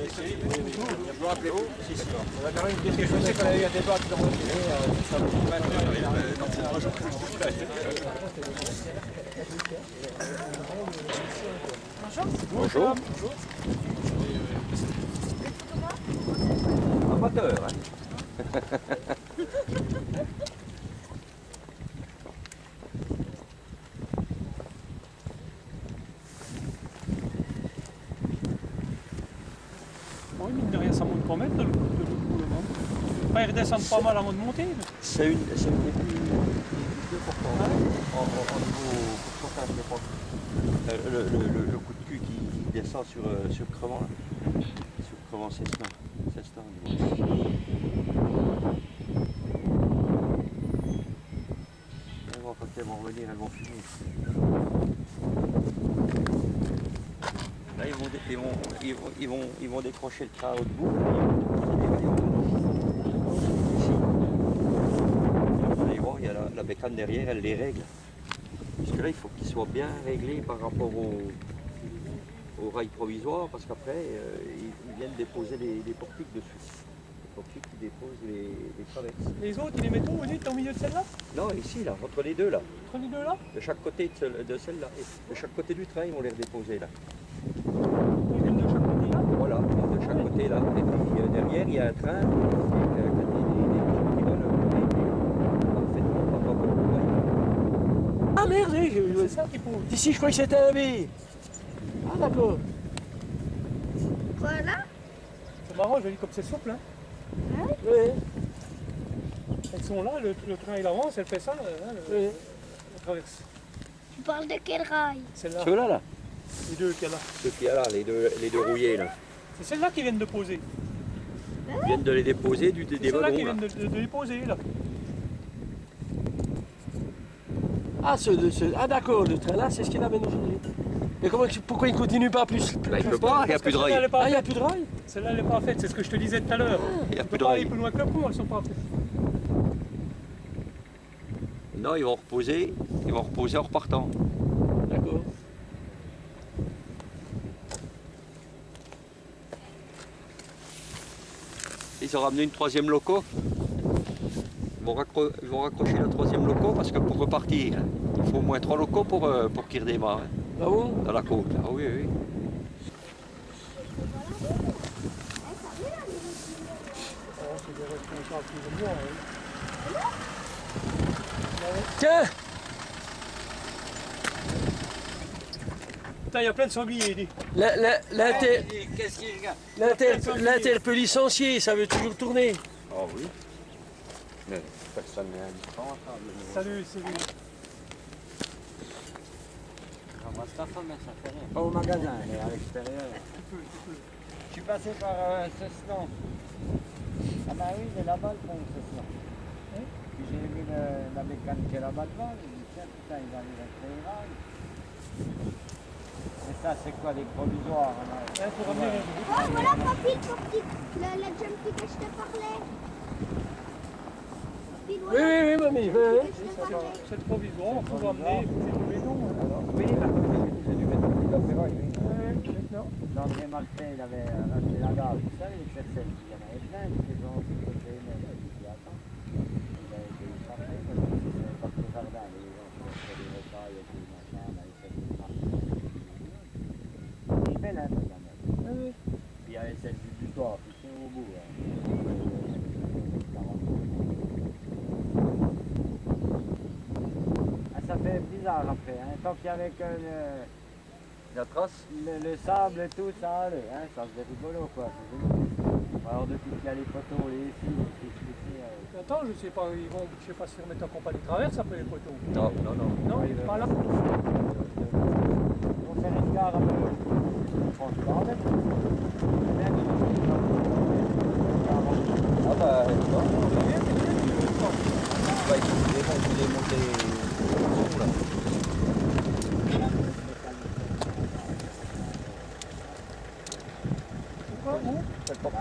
vous rappelez-vous? Si, si. On a quand même une question, c'est qu'on a eu un débat qui ça Bonjour. Amateur, hein. Oui, mine de rien, ça monte quand même de l'autre côté pour le moment. Enfin, ils redescendent pas mal avant de monter. C'est une des plus importantes en niveau pourcentage, je pense. Le coup de cul qui descend sur Crevant, là. Sur Crevant Cessna. Quand elles vont revenir, elles vont finir. Là, ils vont décrocher le train à haute bout. Vous allez voir, il y a la bécane derrière, elle les règle. Parce que là, il faut qu'ils soient bien réglés par rapport au rail provisoire, parce qu'après, ils viennent déposer les portiques dessus. Les portiques qui déposent les traverses. Les autres, ils les mettent où, vous dites, au milieu de celle-là? Non, ici, là, entre les deux, là. Entre les deux, là? De chaque côté de celle-là. Et de chaque côté du train, ils vont les redéposer, là. Ils viennent de chaque côté, là? Voilà, de chaque côté, là. Et puis derrière, il y a un train qui va parfaitement par rapport au rail. Ah merde, C'est ça qui pose. ici je croyais que c'était un B. Ah d'accord. Voilà. C'est marrant, je dis comme c'est souple, hein. Oui. Elles sont là, le train il avance, elle fait ça, Oui. elle traverse. Tu parles de quel rail? Celle-là, Ceux-là, là. les deux qu'il y a là. Ceux qu'il y a là, les deux rouillés, là. C'est celle-là qui viennent de poser. Ils viennent de les déposer des C'est celle-là qui wagons, viennent là. de les poser, là. Ah, ah d'accord, le train là, c'est ce qu'il amène aujourd'hui. Mais pourquoi il ne continue pas plus? Là, il ne peut pas, il n'y a plus de rail. Ah, il n'y a plus de rail? Celle-là, elle n'est pas faite, c'est ce que je te disais tout à l'heure. Il n'y a On plus peut de pas aller rail. plus loin que le pont, elles sont pas faites. Non, ils vont reposer en repartant. D'accord. Ils ont ramené une troisième loco. Ils vont raccrocher la troisième loco parce que pour repartir, il faut au moins 3 locos pour qu'ils redémarrent, hein, Ah bon? dans la côte. Ah oui, oui. C'est des responsables plus ou moins, hein. Tiens! Putain, il y a plein de sangliers, dis. Qu'est-ce qu'il regarde? L'Inter peut licencier, ça veut toujours tourner. Ah oui. Mais personne n'est indispensable. Salut, c'est lui. J'embrasse ta femme, ça fait rien. Pas au magasin, mais à l'extérieur. Je suis passé par Cessna. Ah bah oui, il est là-bas le pont de Cessna. Puis j'ai vu la bécane qui est là-bas devant, j'ai dit tiens putain, il va aller rester les rails. Et ça c'est quoi, des provisoires hein, Pour ramener Oh, voilà, papy, le petit, la jumpy que je te parlais. Papy, Oui, voilà, oui, oui, mamie. Oui, oui. que je te parlais. c'est le provisoire, on peut ramener, c'est du béton. alors, oui, là, j'ai dû mettre un petit ferraille, oui. Non. André Martin, il avait racheté la gare, tout ça, il cherchait, il y en avait plein, il était genre, il était mais il dit attends. Il a été cherché, parce que c'est pas le jardin, les gens qui ont fait des repas, et puis machin, là, il fait des marques. Il est belle, hein, cette gamelle. Puis il y avait celle du soir, puis c'est au bout. Ah, ça fait bizarre après, hein, tant qu'il y avait que La trace? le sable et tout, ça allait, hein, ça faisait rigolo quoi. Alors depuis qu'il y a les poteaux, les fils, Attends, je sais pas, ils vont, je sais pas si ils remettent en compagnie de traverse après les poteaux. Non, non, non. Non, ils veulent pas là. on fait une gare un peu. Franchement, Ah bah, non. Bah, il est monté là. Quoi, où? C'est le portique.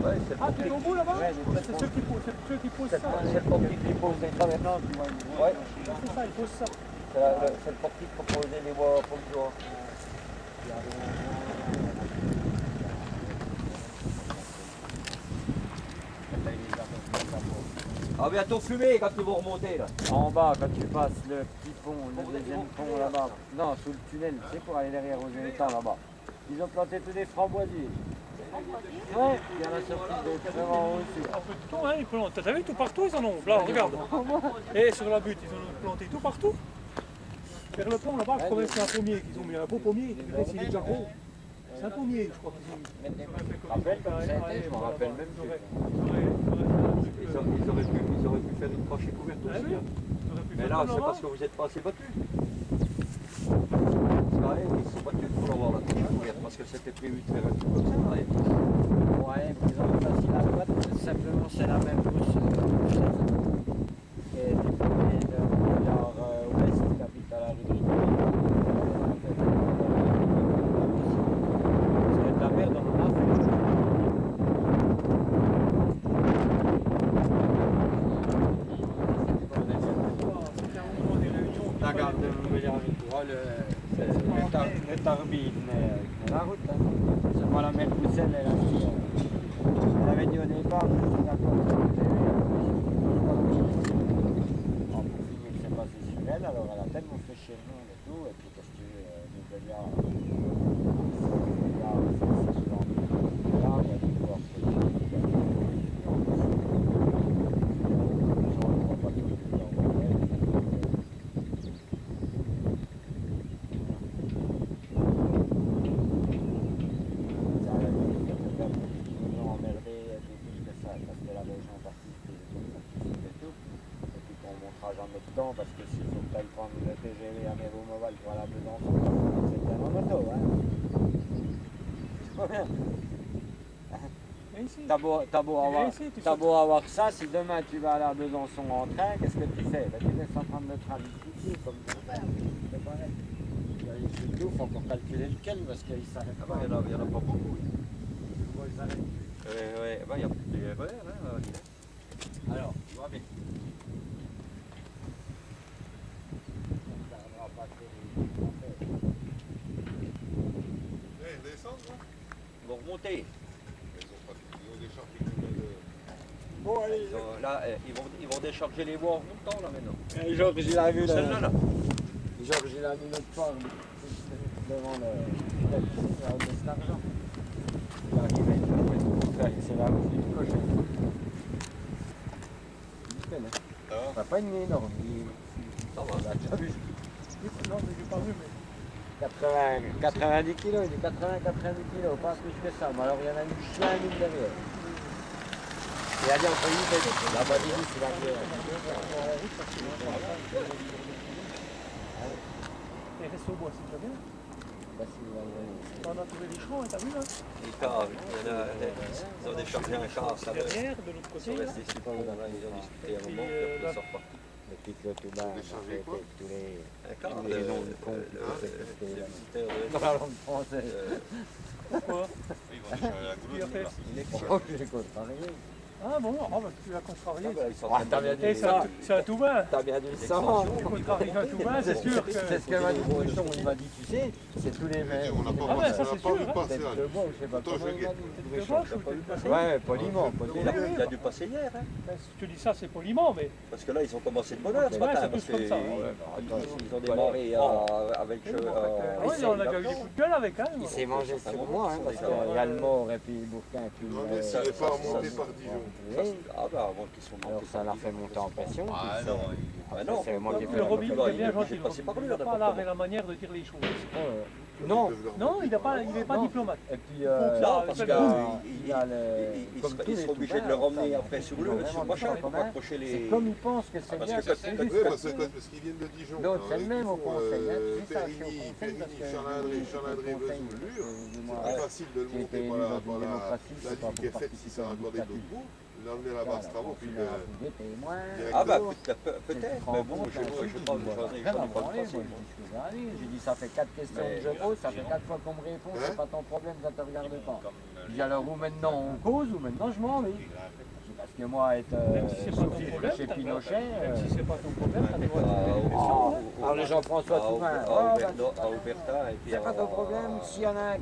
Ouais, c'est le Ah, tu es portique. au bout là-bas? Ouais, Bah, c'est ceux qui posent ça. C'est le portique qui pose les traverses. Ouais, C'est ça, ils posent ça. c'est le portique pour poser les voies provisoires. Ah, bientôt fumé quand ils vont remonter là. En bas, quand tu passes le petit pont, le deuxième pont là-bas. Non, sous le tunnel, tu sais, pour aller derrière aux étangs là-bas. Ils ont planté tous des framboisiers. Ouais, il y en a sorti des très en haut aussi. Un peu de temps, hein, ils plantent. T'as vu tout partout, ils en ont. Là, regarde. Et sur la butte, ils en ont planté tout partout. Vers le pont là-bas, je crois que c'est un pommier qu'ils ont mis. Un beau pommier. Tu verrais s'il est déjà gros. C'est un pommier, je crois qu'ils ont mis. Je me rappelle comme ça a été, je me rappelle même plus. Ils auraient pu faire une tranchée couverte aussi. Hein. Mais là, c'est parce que vous n'êtes pas assez battus. Ils sont battus pour avoir la tranchée couverte parce que c'était prévu de faire un truc comme ça. Ouais, mais ils ont placé la boîte, simplement c'est la même hausse et du premier de nord ouest qui habite à la rue de c'est de la merde, on en a fait. La gare de Méliard-Victoire, le Tarbis tenait la route. Hein. Seulement la mère Pousselle, elle avait dit au départ, je suis d'accord, pour finir, c'est passé sur elle, alors elle a tellement fait chez nous et tout, et puis qu'est-ce que tu veux, nous Béliard, c'est souvent Béliard, il y a du pouvoir parce que s'il faut que tu ailles prendre le TGV à Méro-Moval pour aller à Besançon, c'est bien en moto, hein. C'est pas bien. T'as beau avoir ça, si demain tu vas aller à Besançon en train, qu'est-ce que tu fais? Tu laisses en prendre le train d'ici, comme tu fais. C'est pas vrai. Il faut encore calculer lequel, parce qu'il s'arrête pas. Il n'y en a pas beaucoup. Bon, ils arrêtent. Il y a plus de RER. Hein, alors, tu vois bien. Ils vont remonter. Bon, allez. Là, ils vont décharger les voies en remontant là maintenant. Georges, il a vu Celle-là là. Georges, il a mis notre farm devant le cet argent. Il est arrivé, c'est la route du cocher. Il connaît. T'as pas une nuit énorme. Ça va. Il a déjà vu. Non, mais j'ai pas vu, mais. 90 kilos, il dit 80-90 kilos, pas plus que ça. Mais alors il y en a une chien et une derrière. Il a dit entre lui, la badine, c'est la bière. Et reste au bois, c'est déjà bien. On a trouvé des champs, t'as vu là? Les cars, ils ont déchargé un car. Ça va. Derrière, de l'autre Ils côté. sont Là. restés ici pendant là, ils ont discuté un moment, puis après ils sortent pas. Le pic le tout bas, on a fait tous les... Un car, Les noms de cons. le visiteur de... Dans la langue française. Pourquoi? Il est Oh, j'ai contrarié. Ah bon, ah, bah, tu l'as contrarié. ils sont Ah, t'as bien Et dit c'est un tout vin. T'as bien dit le sang. Tu contraries un tout vin, c'est sûr que. C'est ce que m'a dit Bouchon, il m'a dit, tu sais, c'est tous les mêmes. On n'a pas, Ah ouais, ça, c'est pas sûr, vu hein. passer. Tête de bois, je sais pas Attends, comment je il m'a guette. dit. Tête de bois, ou t'es passé? Ouais, poliment, poliment. Il a dû passer hier, hein, Si tu dis ça, c'est poliment, mais. parce que là ils ont commencé de bonne heure ce Ouais, matin, c'est parce tous comme ça, hein. qu'ils ont démarré avec... Ah oui, on a déjà eu des coups de gueule avec, hein. Il s'est mangé sur moi, hein, parce qu'il y a le mort et puis le Bourquin qui Non, mais s'il n'est pas remonté par Dijon. Ah bah avant qu'ils sont alors montés. ça l'a fait monter en pression. Ah non, ah non. C'est moi qui ai fait Le la Robin, il est bien gentil. passé par lui, Il là, n'a pas l'art et la manière de dire les choses. Non, Non, il n'est pas Non. diplomate. et puis Non, parce il que y a le... ils seront obligés de le ramener après sur machin pour accrocher C'est les... comme ils pensent que c'est parce bien, que c'est quand- juste Oui, parce parce qu'ils viennent de Dijon. L'autre, c'est le même au Il faut, conseil, hein, tu sais ça, je suis au Périgny, conseil parce que Chalandré, je suis au conseil, Vesoul, excusez-moi. c'est plus facile de le J'ai été monter élu par dans une démocratie, la c'est pas ligne qui est pour faite si participer c'est à raccordé de une l'autre bout, l'emmener là-bas à Strabo, puis Ah bah peut-être, mais bon, je pas J'ai dit ça fait 4 questions que je pose, ça fait 4 fois qu'on me répond, c'est pas ton problème, ça te regarde pas. Je dis alors ou maintenant on cause ou maintenant je m'en vais. Parce que moi être Même si c'est pas ton problème, chez t'as le droit- Pinochet. Même si c'est pas ton problème, t'as le droit de poser des questions. Alors le Jean-François Touvin, à Aubertin et puis c'est pas ton problème, s'il y en a un